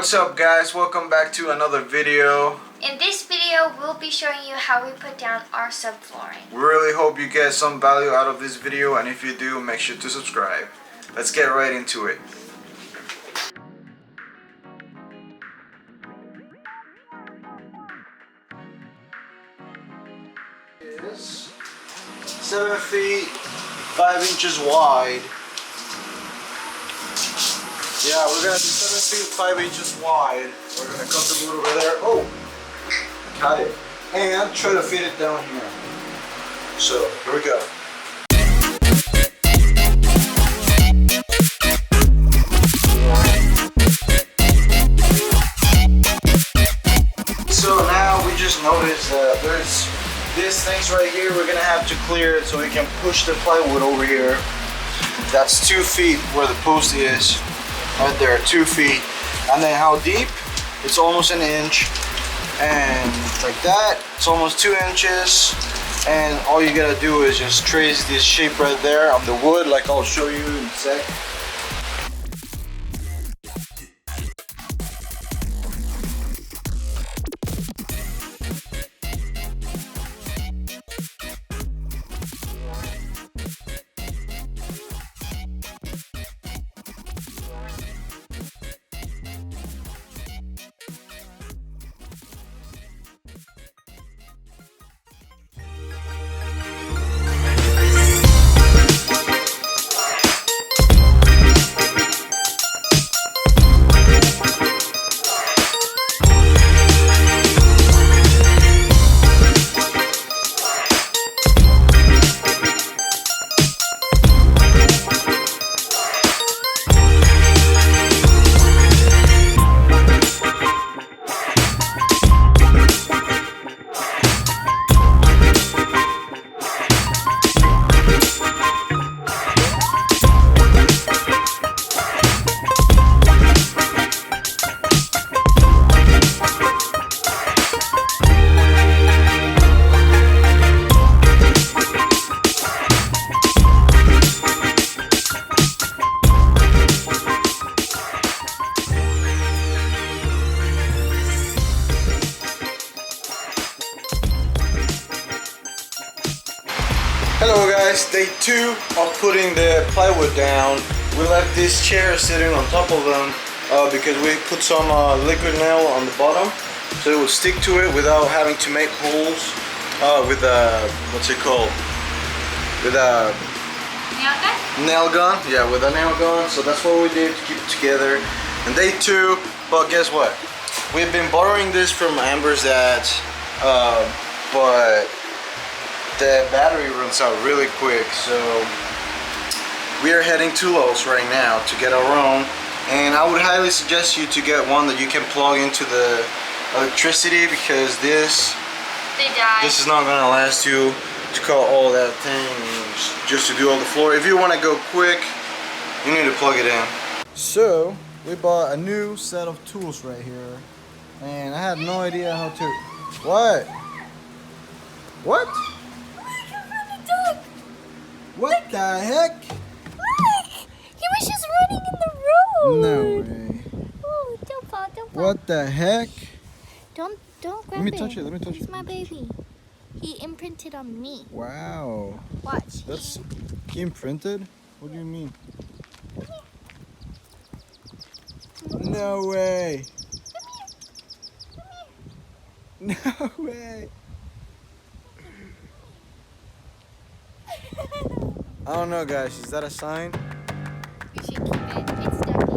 What's up guys, welcome back to another video. In this video, we'll be showing you how we put down our subflooring. We really hope you get some value out of this video, and if you do, make sure to subscribe. Let's get right into it. It's 7 feet 5 inches wide. Yeah, we're gonna do 7 feet 5 inches wide. We're gonna cut the wood over there. Oh, cut it, and try to fit it down here. So here we go. So now we just noticed that there's these things right here. We're gonna have to clear it so we can push the plywood over here. That's 2 feet where the post is. Right there, 2 feet. And then how deep? It's almost an inch. And like that, it's almost 2 inches. And all you gotta do is just trace this shape right there on the wood, like I'll show you in a sec. Hello guys, day 2 of putting the plywood down. We left this chair sitting on top of them because we put some liquid nail on the bottom so it will stick to it without having to make holes with a, what's it called? With a Nail gun? Nail gun, yeah, with a nail gun. So that's what we did to keep it together. And day 2, but guess what? We've been borrowing this from Amber's dad, but the battery runs out really quick, so we are heading to Lowe's right now to get our own. And I would highly suggest you to get one that you can plug into the electricity, because this is not gonna last you to cut all that thing just to do all the floor. If you want to go quick, you need to plug it in. So we bought a new set of tools right here, and I had no idea how to. What? What the heck? Look! He was just running in the road! No way. Oh, don't fall, don't fall. What the heck? Don't grab it. Let me touch it, let me touch He's it. my baby. He imprinted on me. Wow. Watch. That's imprinted? What do you mean? No way. No way. I don't know guys, is that a sign? You should keep it. It's ducky.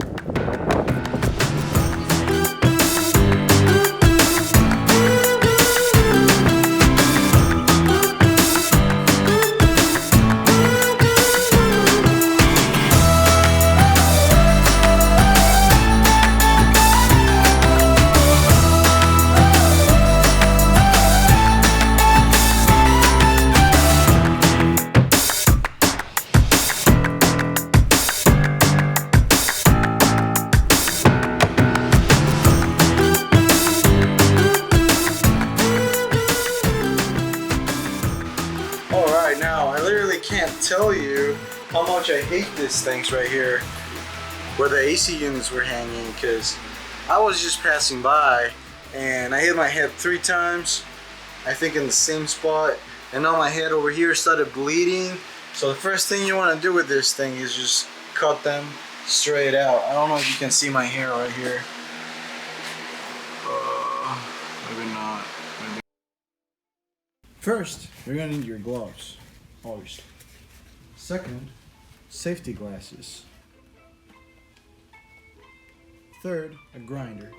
tell you how much I hate these things right here where the AC units were hanging, because I was just passing by and I hit my head 3 times, I think in the same spot, and now my head over here started bleeding. So the first thing you want to do with this thing is just cut them straight out. I don't know if you can see my hair right here. Maybe not. Maybe. First, you're gonna need your gloves, obviously. Second, safety glasses. Third, a grinder.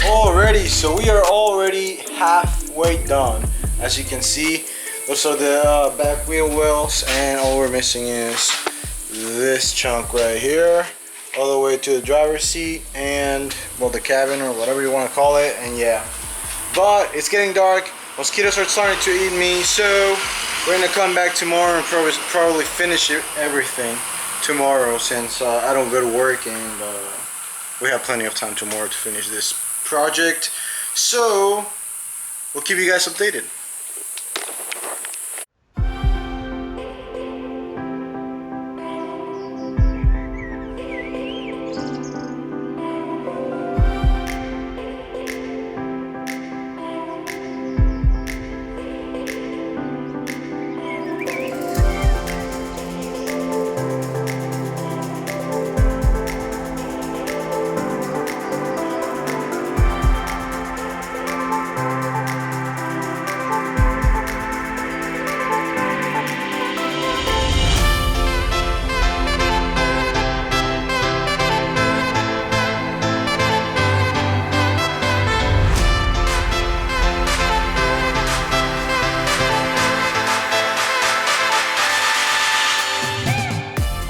Alrighty, so we are already halfway done. As you can see, those are the back wheel wells, and all we're missing is this chunk right here, all the way to the driver's seat and, well, the cabin or whatever you want to call it. And yeah, but it's getting dark, mosquitoes are starting to eat me, so we're gonna come back tomorrow and probably finish everything tomorrow, since I don't go to work, and we have plenty of time tomorrow to finish this project. So we'll keep you guys updated.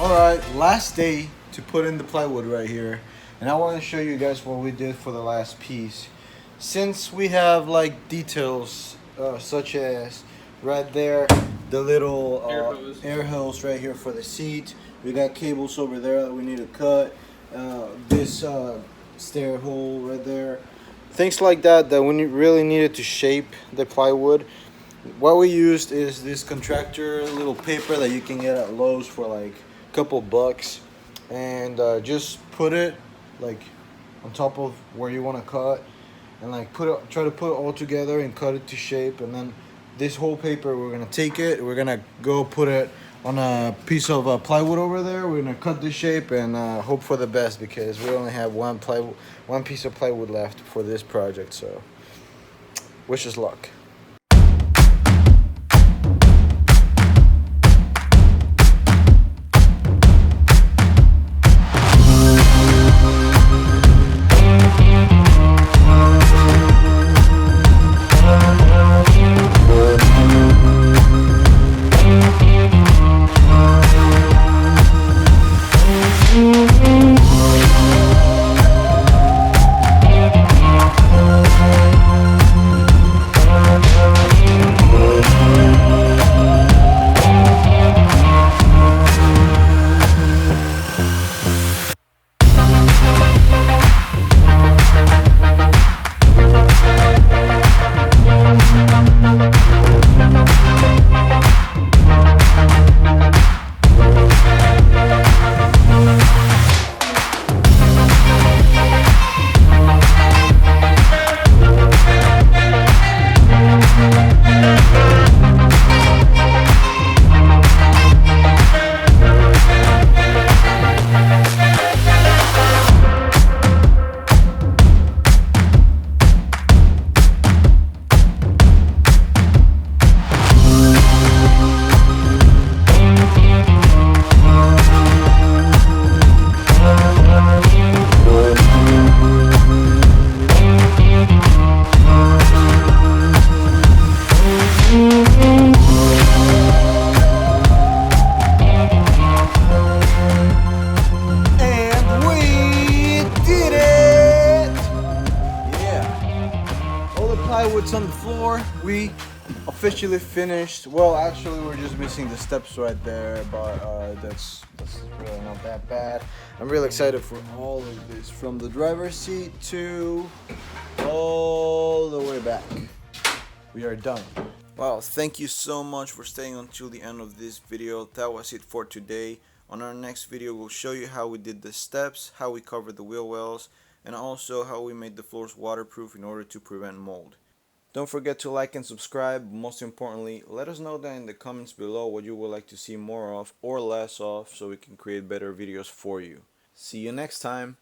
Alright, last day to put in the plywood right here, and I want to show you guys what we did for the last piece. Since we have like details such as right there, the little air hose right here for the seat, we got cables over there that we need to cut, this stair hole right there, things like that we really needed to shape the plywood. What we used is this contractor little paper that you can get at Lowe's for like couple bucks, and just put it like on top of where you want to cut, and like try to put it all together and cut it to shape. And then this whole paper, we're gonna take it, we're gonna go put it on a piece of plywood over there. We're gonna cut the shape and hope for the best, because we only have one piece of plywood left for this project. So wish us luck. bricks on the floor. We officially finished. Well, actually, we're just missing the steps right there, but that's really not that bad. I'm really excited for all of this, from the driver's seat to all the way back. We are done. Wow, thank you so much for staying until the end of this video. That was it for today. On our next video, we'll show you how we did the steps, how we covered the wheel wells, and also how we made the floors waterproof in order to prevent mold. Don't forget to like and subscribe. Most importantly, let us know down in the comments below what you would like to see more of or less of, so we can create better videos for you. See you next time.